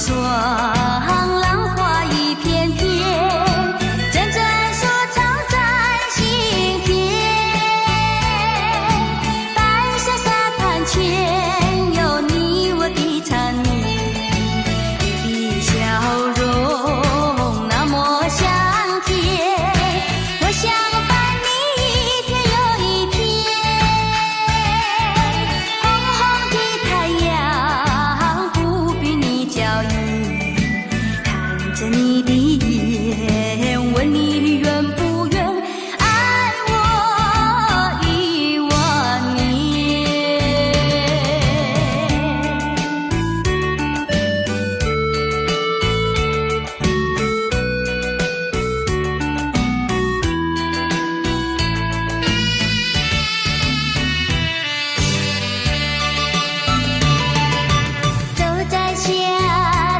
双，浪花一片片，阵阵说唱在心田。白沙沙滩前有你我的缠绵，你的笑容那么香甜，我想伴你一天又一天。红红的太阳不比你娇艳，看着你的眼，问你愿不愿爱我10000年。走在夏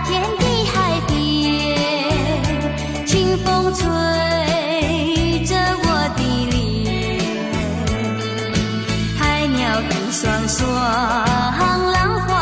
天的海边，清风吹着我的脸，海鸟的双双，浪花